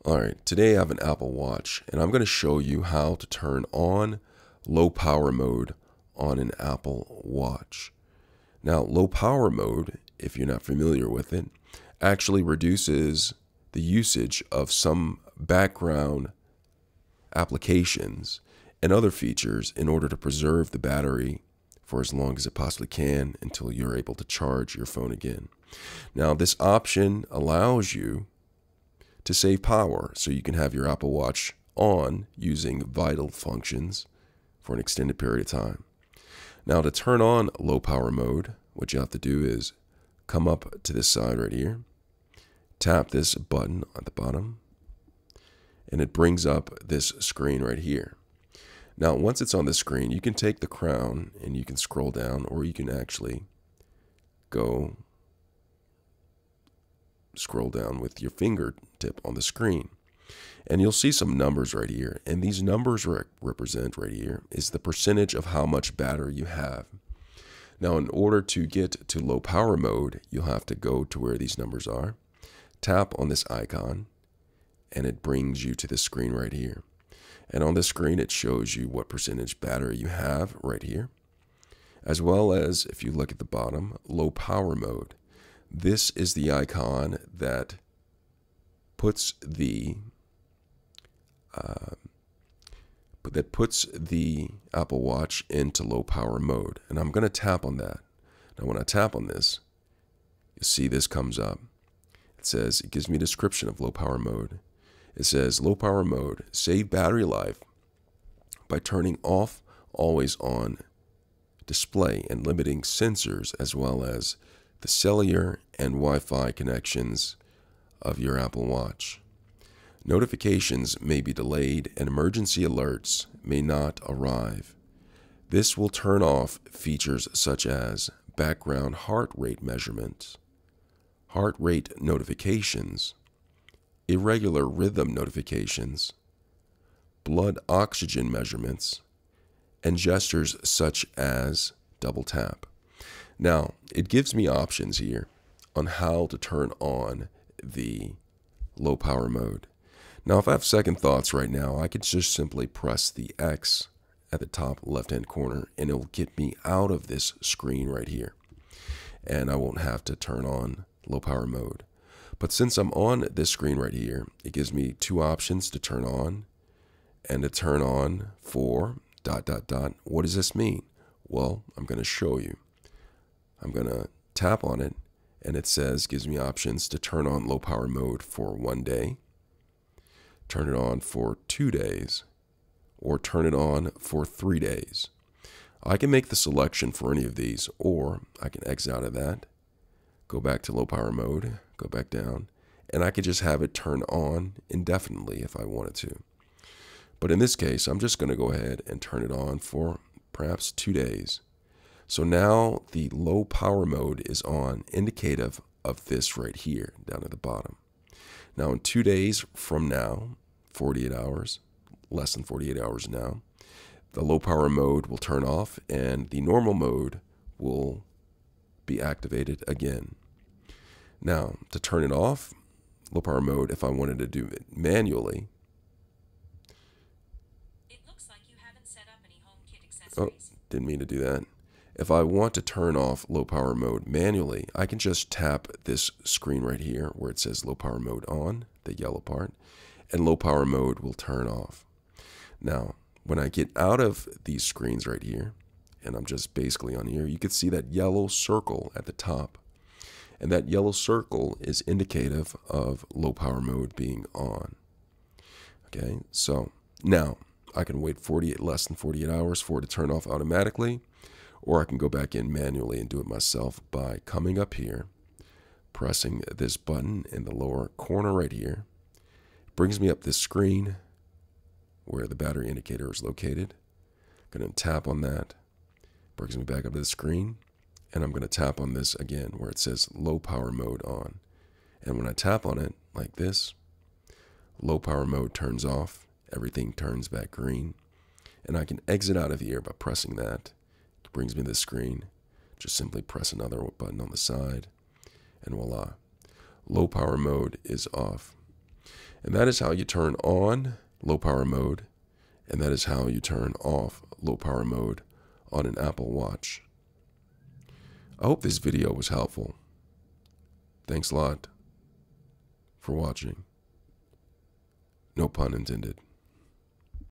Alright, today I have an Apple Watch and I'm going to show you how to turn on low power mode on an Apple Watch. Now, low power mode, if you're not familiar with it, actually reduces the usage of some background applications and other features in order to preserve the battery for as long as it possibly can until you're able to charge your phone again. Now, this option allows you to save power so you can have your Apple Watch on using vital functions for an extended period of time. Now, to turn on low power mode, what you have to do is come up to this side right here, tap this button at the bottom, and it brings up this screen right here. Now, once it's on the screen, you can take the crown and you can scroll down, or you can actually go scroll down with your fingertip on the screen. And you'll see some numbers right here. And these numbers represent right here is the percentage of how much battery you have. Now, in order to get to low power mode, you'll have to go to where these numbers are, tap on this icon, and it brings you to the screen right here. And on the screen, it shows you what percentage battery you have right here, as well as, if you look at the bottom, low power mode. This is the icon that puts the Apple Watch into low power mode, and I'm going to tap on that. Now, when I tap on this, you see this comes up. It says, it gives me a description of low power mode. It says, low power mode, save battery life by turning off always on display and limiting sensors as well as the cellular and Wi-Fi connections of your Apple Watch. Notifications may be delayed and emergency alerts may not arrive. This will turn off features such as background heart rate measurements, heart rate notifications, irregular rhythm notifications, blood oxygen measurements, and gestures such as double tap. Now, it gives me options here on how to turn on the low power mode. Now, if I have second thoughts right now, I could just simply press the X at the top left-hand corner, and it will get me out of this screen right here. And I won't have to turn on low power mode. But since I'm on this screen right here, it gives me two options to turn on and to turn on for ... What does this mean? Well, I'm going to show you. I'm going to tap on it, and it says, gives me options to turn on low power mode for 1 day, turn it on for 2 days, or turn it on for 3 days. I can make the selection for any of these, or I can exit out of that, go back to low power mode, go back down, and I could just have it turn on indefinitely if I wanted to. But in this case, I'm just going to go ahead and turn it on for perhaps 2 days. So now the low power mode is on, indicative of this right here down at the bottom. Now in 2 days from now, 48 hours, less than 48 hours now, the low power mode will turn off and the normal mode will be activated again. Now, to turn it off, low power mode, if I wanted to do it manually, It looks like you haven't set up any HomeKit oh, accessories. didn't mean to do that. If I want to turn off low power mode manually, I can just tap this screen right here where it says low power mode on, the yellow part, and low power mode will turn off. Now, when I get out of these screens right here, and I'm just basically on here, you can see that yellow circle at the top. And that yellow circle is indicative of low power mode being on. Okay, so now I can wait less than 48 hours for it to turn off automatically, or I can go back in manually and do it myself by coming up here, pressing this button in the lower corner right here. It brings me up this screen where the battery indicator is located. I'm going to tap on that, brings me back up to the screen, and I'm going to tap on this again where it says low power mode on. And when I tap on it like this, low power mode turns off, everything turns back green, and I can exit out of here by pressing that. It brings me to the screen. Just simply press another button on the side, and voila, low power mode is off. And that is how you turn on low power mode, and that is how you turn off low power mode on an Apple Watch. I hope this video was helpful. Thanks a lot for watching. No pun intended.